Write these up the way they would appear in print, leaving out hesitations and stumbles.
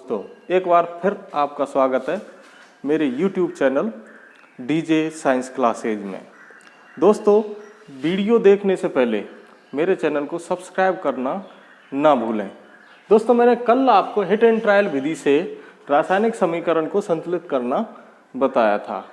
दोस्तों, एक बार फिर आपका स्वागत है मेरे YouTube channel DJ science classes में। दोस्तों, वीडियो देखने से पहले मेरे चैनल को सब्सक्राइब करना ना भूलें। दोस्तों, मैंने कल आपको हिट एंड ट्रायल विधि से रासायनिक समीकरण को संतुलित करना बताया था।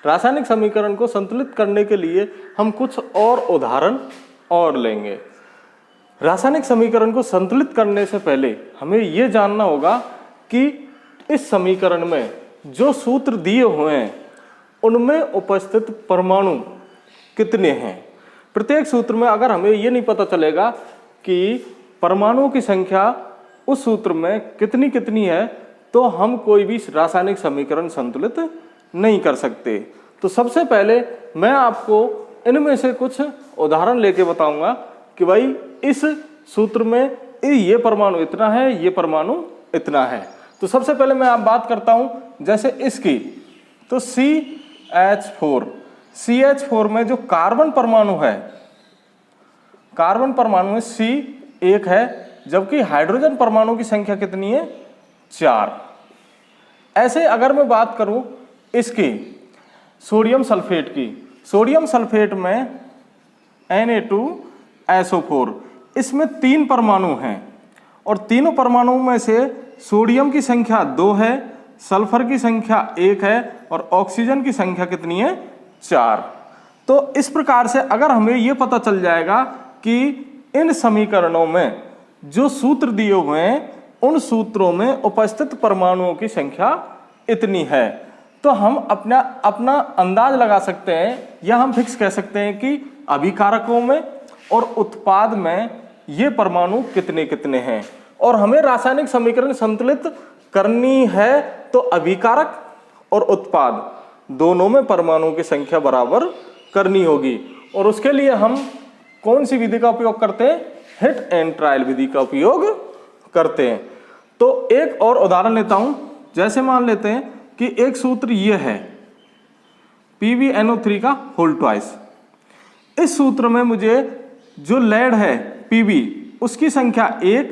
रासायनिक समीकरण को संतुलित करने के लिए हम कुछ और उदाहरण और लेंगे। रासायनिक समीकरण को संतुलित करने से पहले हमें यह जानना होगा कि इस समीकरण में जो सूत्र दिए हुए हैं उनमें उपस्थित परमाणु कितने हैं। प्रत्येक सूत्र में अगर हमें ये नहीं पता चलेगा कि परमाणुओं की संख्या उस सूत्र में कितनी कितनी है तो हम कोई भी रासायनिक समीकरण संतुलित नहीं कर सकते। तो सबसे पहले मैं आपको इनमें से कुछ उदाहरण लेके बताऊंगा कि भाई इस सूत्र में ये परमाणु इतना है, ये परमाणु इतना है। तो सबसे पहले मैं आप बात करता हूं जैसे इसकी, तो CH4 में जो कार्बन परमाणु है, कार्बन परमाणु में C 1 है, जबकि हाइड्रोजन परमाणु की संख्या कितनी है, 4। ऐसे अगर मैं बात करूं इसकी सोडियम सल्फेट की, सोडियम सल्फेट में Na2SO4, इसमें 3 परमाणु हैं और तीनों परमाणुओं में से सोडियम की संख्या 2 है, सल्फर की संख्या 1 है और ऑक्सीजन की संख्या कितनी है, 4। तो इस प्रकार से अगर हमें यह पता चल जाएगा कि इन समीकरणों में जो सूत्र दिए हुए हैं उन सूत्रों में उपस्थित परमाणुओं की संख्या इतनी है, तो हम अपना अंदाज लगा सकते हैं या हम फिक्स कह सकते हैं कि अभिकारकों में और उत्पाद में ये परमाणु कितने कितने हैं। और हमें रासायनिक समीकरण संतुलित करनी है तो अभिकारक और उत्पाद दोनों में परमाणुओं की संख्या बराबर करनी होगी। और उसके लिए हम कौन सी विधि का उपयोग करते हैं, हिट एंड ट्रायल विधि का उपयोग करते हैं। तो एक और उदाहरण लेता हूं, जैसे मान लेते हैं कि एक सूत्र ये है PbNO3 का होल ट्वाइस। इस सूत्र में मुझे जो लेड है Pb उसकी संख्या 1,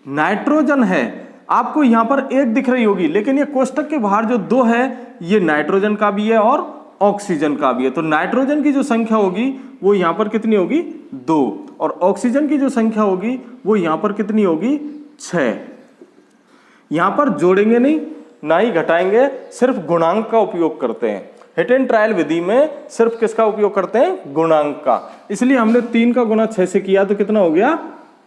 नाइट्रोजन है, आपको यहां पर 1 दिख रही होगी, लेकिन ये कोष्टक के बाहर जो 2 है ये नाइट्रोजन का भी है और ऑक्सीजन का भी है। तो नाइट्रोजन की जो संख्या होगी वो यहां पर कितनी होगी, 2, और ऑक्सीजन की जो संख्या होगी वो यहां पर कितनी होगी, 6। यहां पर जोड़ेंगे नहीं ना ही घटाएंगे, सिर्फ गुणांक का उपयोग करते हैं। हिट एंड ट्रायल विधि में सिर्फ किसका उपयोग करते हैं, गुणांक का। इसलिए हमने 3 का गुना 6 से किया तो कितना हो गया,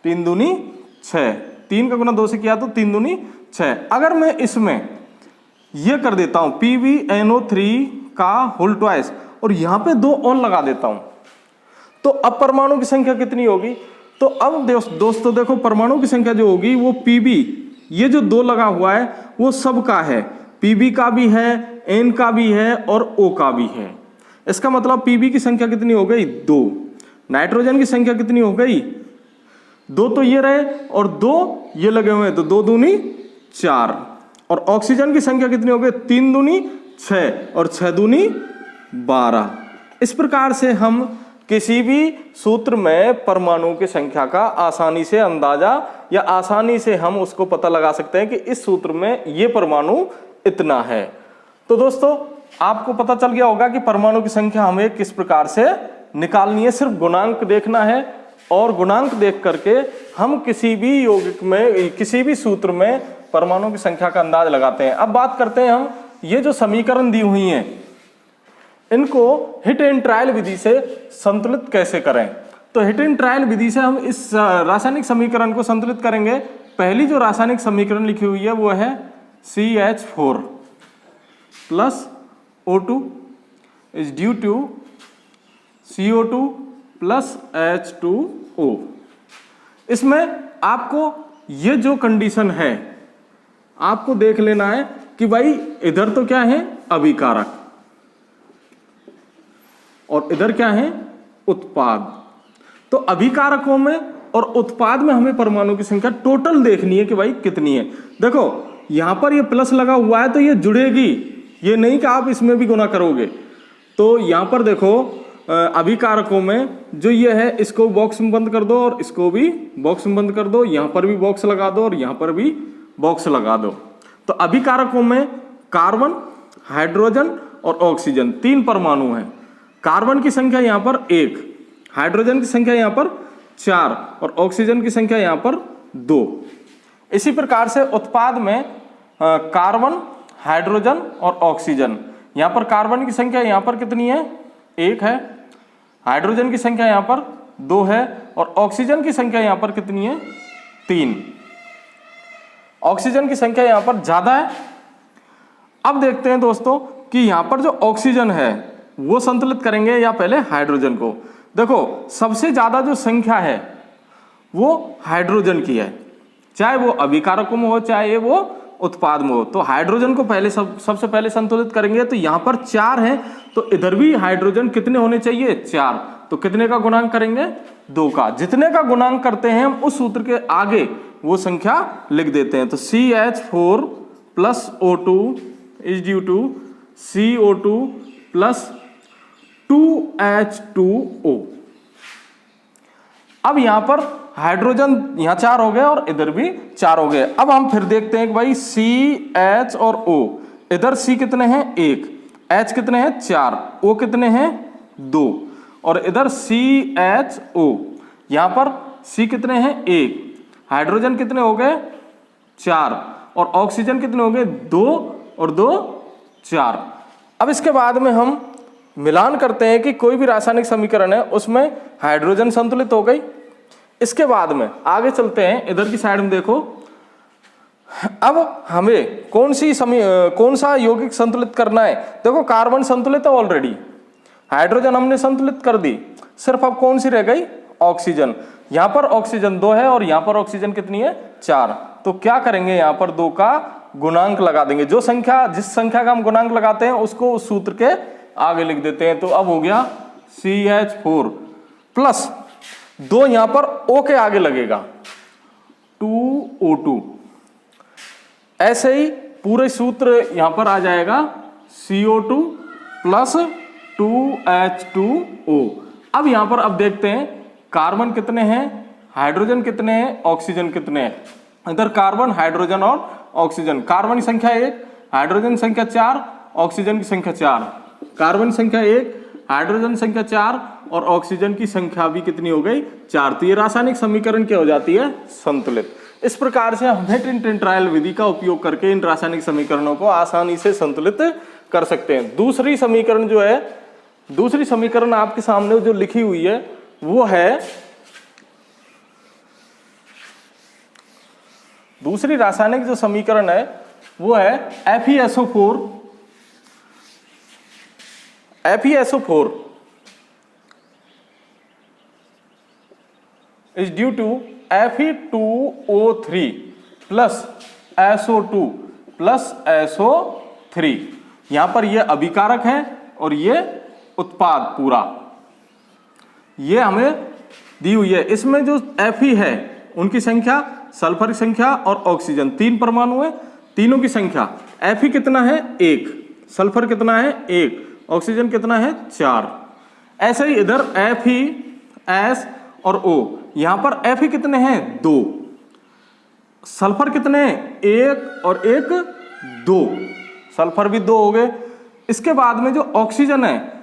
3 दूनी 6। 3 का गुना 2 से किया तो 3 दूनी 6। अगर मैं इसमें यह कर देता हूं PbNO3 का होल ट्वाइस और यहां पे 2 और लगा देता हूं, तो अब परमाणु की संख्या कितनी होगी। तो अब दोस्तों देखो, परमाणु की संख्या जो होगी वो Pb, ये जो 2 लगा हुआ है वो सबका है, Pb का भी है, N का भी है और O का भी है। इसका मतलब Pb की संख्या कितनी हो गई, 2। नाइट्रोजन की संख्या कितनी हो गई, 2 तो ये रहे और 2 ये लगे हुए हैं, तो 2 दूनी 4। और ऑक्सीजन की संख्या कितनी हो गई, 3 दूनी 6 और 6 दूनी 12। इस प्रकार से हम किसी भी सूत्र में परमाणुओं की संख्या का आसानी से अंदाजा या आसानी से हम उसको पता लगा सकते हैं कि इस सूत्र में ये परमाणु इतना है। तो दोस्तों, आपको पता चल गया होगा कि परमाणु की संख्या हमें किस प्रकार से निकालनी है। सिर्फ गुणांक देखना है और गुणांक देख करके हम किसी भी यौगिक में, किसी भी सूत्र में परमाणु की संख्या का अंदाज लगाते हैं। अब बात करते हैं हम ये जो समीकरण दी हुई हैं इनको हिट एंड ट्रायल विधि से संतुलित कैसे करें। तो हिट एंड ट्रायल विधि से हम इस रासायनिक समीकरण को संतुलित करेंगे। पहली जो रासायनिक समीकरण लिखी हुई है वो है CH4 plus O2 is due to CO2 plus H2O। इसमें आपको ये जो कंडीशन है आपको देख लेना है कि भाई इधर तो क्या है, अभिकारक, और इधर क्या है, उत्पाद। तो अभिकारकों में और उत्पाद में हमें परमाणु की संख्या टोटल देखनी है कि भाई कितनी है। देखो यहां पर ये प्लस लगा हुआ है तो ये जुड़ेगी, ये नहीं कि आप इसमें भी गुना करोगे। तो यहां पर देखो अभिकारकों में जो ये है इसको बॉक्स में बंद कर दो और इसको भी बॉक्स में बंद कर दो, यहां पर भी बॉक्स लगा दो और यहां पर भी बॉक्स लगा दो। तो अभिकारकों में कार्बन, हाइड्रोजन और ऑक्सीजन 3 परमाणु हैं। कार्बन की संख्या यहाँ पर 1, हाइड्रोजन की संख्या यहाँ पर 4 और ऑक्सीजन की संख्या यहाँ पर 2। इसी प्रकार से उत्पाद में कार्बन, हाइड्रोजन और ऑक्सीजन, यहाँ पर कार्बन की संख्या यहाँ पर कितनी है? 1 है, हाइड्रोजन की संख्या यहाँ पर 2 है और ऑक्सीजन की संख्या यहाँ पर कितनी है? 3। ऑक्सीजन की संख्या यहाँ पर ज्यादा है। अब देखते हैं दोस्तों कि यहाँ पर जो ऑक्सीजन है वो संतुलित करेंगे या पहले हाइड्रोजन को। देखो सबसे ज्यादा जो संख्या है वो हाइड्रोजन की है, चाहे वो अभिकारकों में हो चाहे वो उत्पाद में हो। तो हाइड्रोजन को पहले सबसे पहले संतुलित करेंगे। तो यहाँ पर 4 है तो इधर भी हाइड्रोजन कितने होने चाहिए? 4। तो कितने का गुणांक करेंगे? 2 का। जितने का गुणांक करते हैं हम उस सूत्र के आगे वो संख्या लिख देते हैं। तो CH4 plus O2 is due to CO2 plus 2H2O। अब यहां पर हाइड्रोजन यहां 4 हो गए और इधर भी 4 हो गए। अब हम फिर देखते हैं कि भाई CH और O, इधर C कितने हैं? 1, H कितने हैं? 4, O कितने हैं? 2 और इधर CHO, यहां पर C कितने हैं? 1, हाइड्रोजन कितने हो गए? 4 और ऑक्सीजन कितने हो गए? 2 और 2 4। अब इसके बाद में हम मिलान करते हैं कि कोई भी रासायनिक समीकरण है उसमें हाइड्रोजन संतुलित हो गई। इसके बाद में आगे चलते हैं, इधर की साइड में देखो। अब हमें कौन सा यौगिक संतुलित करना है? देखो कार्बन संतुलित है ऑलरेडी, हाइड्रोजन हमने संतुलित कर दी, सिर्फ अब कौन सी रह गई? ऑक्सीजन। यहां पर ऑक्सीजन 2 है और यहां पर ऑक्सीजन कितनी है? 4। तो क्या करेंगे? यहां पर 2 का गुणांक लगा देंगे। जिस संख्या का हम गुणांक लगाते हैं उसको उस सूत्र के आगे लिख देते हैं। तो अब हो गया CH4 प्लस 2 यहां पर O के आगे लगेगा 2O2। ऐसे ही पूरे सूत्र यहां पर आ जाएगा CO2 प्लस 2H2O। अब यहां पर अब देखते हैं कार्बन कितने हैं, हाइड्रोजन कितने हैं, ऑक्सीजन कितने हैं। इधर कार्बन, हाइड्रोजन और ऑक्सीजन। कार्बन की संख्या 1, हाइड्रोजन की संख्या 4, ऑक्सीजन की संख्या 4। कार्बन संख्या 1, हाइड्रोजन संख्या 4 और ऑक्सीजन की संख्या भी कितनी हो गई? 4। तो ये रासायनिक समीकरण क्या हो जाती है? संतुलित। इस प्रकार से हम टिन ट्रायल विधि का उपयोग करके इन रासायनिक समीकरणों को आसानी से संतुलित कर सकते हैं। दूसरी समीकरण जो है, दूसरी समीकरण आपके सामने जो लिखी हुई है वो है, दूसरी रासायनिक जो समीकरण है वो है FeSO4 is due to Fe2O3 plus SO2 plus SO3। यहां पर ये अभिकारक है और ये उत्पाद पूरा ये हमें दी हुई है। इसमें जो Fe है उनकी संख्या, सल्फर की संख्या और ऑक्सीजन 3 परमाणु है, तीनों की संख्या। Fe कितना है? 1, सल्फर कितना है? 1, ऑक्सीजन कितना है? 4। ऐसे ही इधर Fe, S और O, यहां पर Fe कितने हैं? 2, सल्फर कितने हैं? 1 और 1 2, सल्फर भी 2 हो गए। इसके बाद में जो ऑक्सीजन है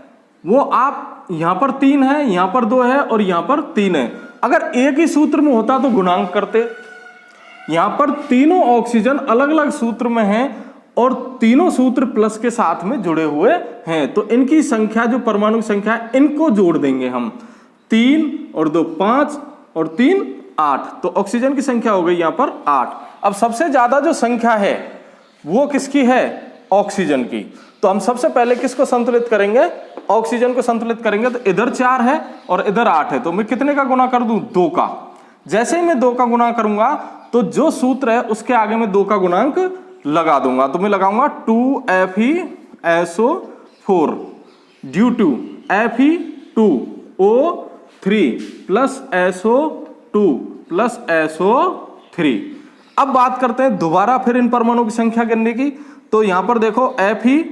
वो आप यहां पर 3 है, यहां पर 2 है और यहां पर 3 है। अगर एक ही सूत्र में होता तो गुणांक करते। यहां पर तीनों ऑक्सीजन अलग अलग सूत्र में हैं और तीनों सूत्र प्लस के साथ में जुड़े हुए हैं। तो इनकी संख्या, जो परमाणु की संख्या है, इनको जोड़ देंगे हम। 3 और 2 5 और 3 8। तो ऑक्सीजन की संख्या हो गई यहां पर 8। अब सबसे ज्यादा जो संख्या है वो किसकी है? ऑक्सीजन की। तो हम सबसे पहले किसको संतुलित करेंगे? ऑक्सीजन को संतुलित करेंगे। तो इधर 4 है और इधर 8 है, तो मैं कितने का गुणा कर दूं? 2 का। जैसे ही मैं 2 का गुणा करूंगा तो जो सूत्र है उसके आगे मैं 2 का गुणांक लगा दूंगा। तो मैं लगाऊंगा 2FeSO4 due to Fe2O3 plus SO2 plus SO3। अब बात करते हैं दोबारा फिर इन परमाणु की संख्या गिनने की। तो यहां पर देखो Fe,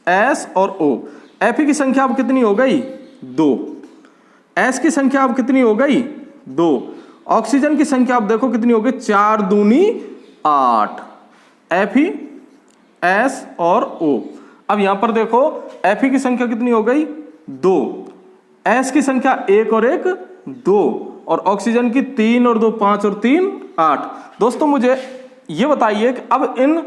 S और O। Fe की संख्या अब कितनी हो गई? 2। S की संख्या अब कितनी हो गई? 2। ऑक्सीजन की संख्या अब देखो कितनी हो गई? 4 दूनी 8 Fe S और O। अब यहां पर देखो Fe की संख्या कितनी हो गई 2, S की संख्या 1 और 1 2 और ऑक्सीजन की 3 और 2 5 और 3 8। दोस्तों मुझे ये बताइए कि अब इन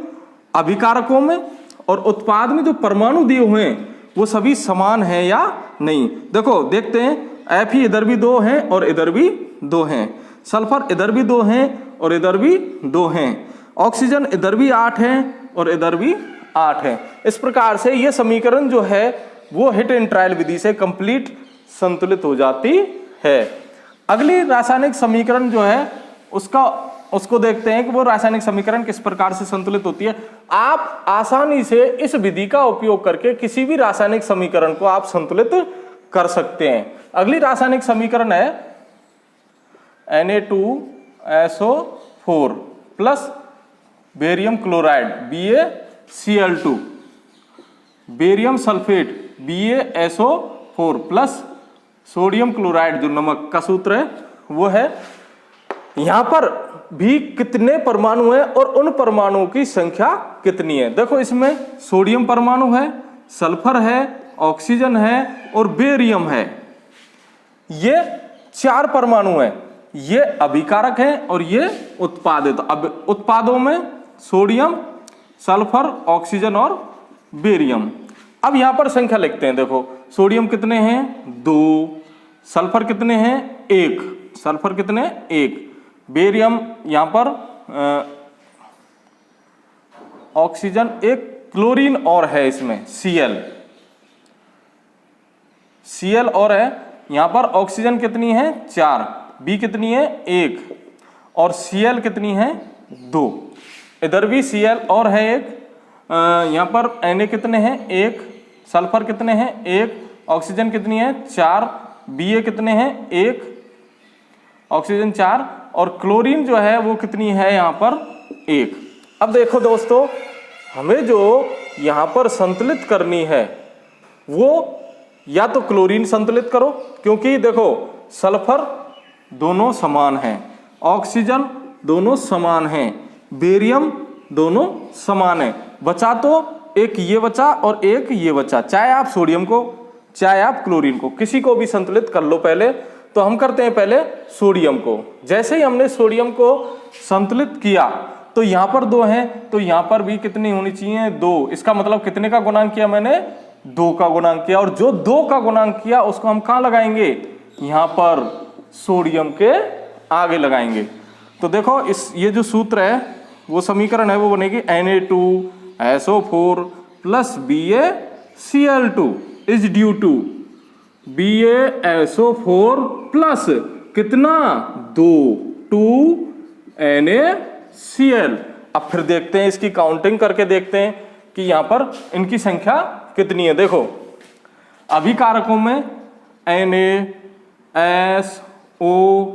अभिकारकों में और उत्पाद में जो परमाणु दिए हुए हैं वो सभी समान हैं या नहीं। देखो देखते हैं, Fe इधर भी 2 हैं और इधर भी 2 हैं, सल्फर इधर भी 2 हैं और इधर भी 2 हैं, ऑक्सीजन इधर भी 8 हैं और इधर भी 8 हैं। इस प्रकार से ये समीकरण जो है वो हिट एंड ट्रायल विधि से कंप्लीट संतुलित हो जाती है। अगली रासायनिक समीकरण जो है उसको देखते हैं कि वो रासायनिक समीकरण किस प्रकार से संतुलित होती है। आप आसानी से इस विधि का उपयोग करके किसी भी रासायनिक समीकरण को आप संतुलित कर सकते हैं। अगली रासायनिक समीकरण है Na2SO4 plus barium chloride BaCl2, barium sulphate BaSO4 plus sodium chloride जो नमक का सूत्र है वो है। यहां पर भी कितने परमाणु हैं और उन परमाणुओं की संख्या कितनी है। देखो इसमें सोडियम परमाणु है, सल्फर है, ऑक्सीजन है और बेरियम है। ये 4 परमाणु हैं, ये अभिकारक हैं और ये उत्पाद है। तो अब उत्पादों में सोडियम, सल्फर, ऑक्सीजन और बेरियम। अब यहां पर संख्या लिखते हैं। देखो सोडियम कितने हैं 2, सल्फर कितने हैं 1, सल्फर कितने 1, बेरियम यहां पर ऑक्सीजन 1, क्लोरीन और है इसमें Cl और है। यहां पर ऑक्सीजन कितनी है 4, B कितनी है 1 और Cl कितनी है 2, इधर भी Cl और है 1। यहां पर Na कितने हैं 1, सल्फर कितने हैं 1, ऑक्सीजन कितनी है 4, Ba कितने हैं 1, ऑक्सीजन 4 और क्लोरीन जो है वो कितनी है यहां पर 1। अब देखो दोस्तों, हमें जो यहां पर संतुलित करनी है वो या तो क्लोरीन संतुलित करो, क्योंकि देखो सल्फर दोनों समान हैं, ऑक्सीजन दोनों समान हैं, बेरियम दोनों समान है। बचा तो एक ये बचा और एक ये बचा। चाहे आप सोडियम को चाहे आप क्लोरीन को किसी को भी संतुलित कर लो पहले। तो हम करते हैं पहले सोडियम को। जैसे ही हमने सोडियम को संतुलित किया तो यहां पर 2 हैं, तो यहां पर भी कितनी होनी चाहिए 2। इसका मतलब कितने का गुणांक किया मैंने 2 का गुणांक किया, और जो 2 का गुणांक किया उसको हम कहां लगाएंगे यहां पर सोडियम के आगे लगाएंगे। तो देखो ये जो सूत्र है वो समीकरण है वो बनेगी Na2SO4 plus BaCl2 is due to BaSO4 plus कितना 2 NaCl। अब फिर देखते हैं इसकी काउंटिंग करके देखते हैं कि यहां पर इनकी संख्या कितनी है। देखो अभिकारकों में Na, O,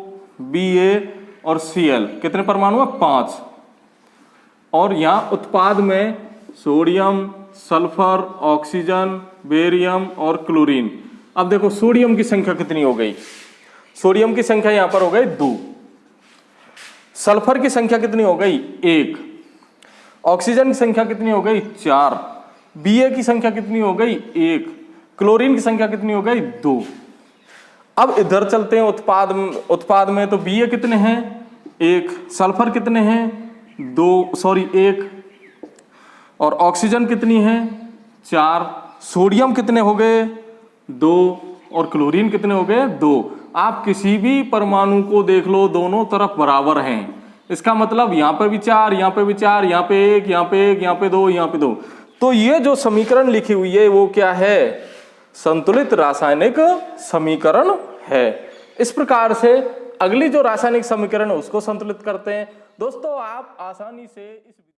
Ba और Cl कितने परमाणु है 5, और यहां उत्पाद में सोडियम, सल्फर, ऑक्सीजन, बेरियम और क्लोरीन। अब देखो सोडियम की संख्या कितनी हो गई, सोडियम की संख्या यहां पर हो गई 2, सल्फर की संख्या कितनी हो गई 1, ऑक्सीजन की संख्या कितनी हो गई 4, Ba की संख्या कितनी हो गई 1, क्लोरीन की संख्या कितनी हो गई 2। अब इधर चलते हैं उत्पाद में तो Ba कितने हैं 1, सल्फर कितने हैं 1 और ऑक्सीजन कितनी है 4, सोडियम कितने हो गए 2 और क्लोरीन कितने हो गए 2। आप किसी भी परमाणु को देख लो दोनों तरफ बराबर हैं, इसका मतलब यहां पे भी 4, यहां पे भी 4, यहां पे 1, यहां पे 1, यहां पे 2, यहां पे 2। तो ये जो समीकरण लिखी हुई है वो क्या है संतुलित रासायनिक समीकरण है। इस प्रकार से अगली जो रासायनिक समीकरण है उसको संतुलित करते हैं। दोस्तों आप आसानी से इस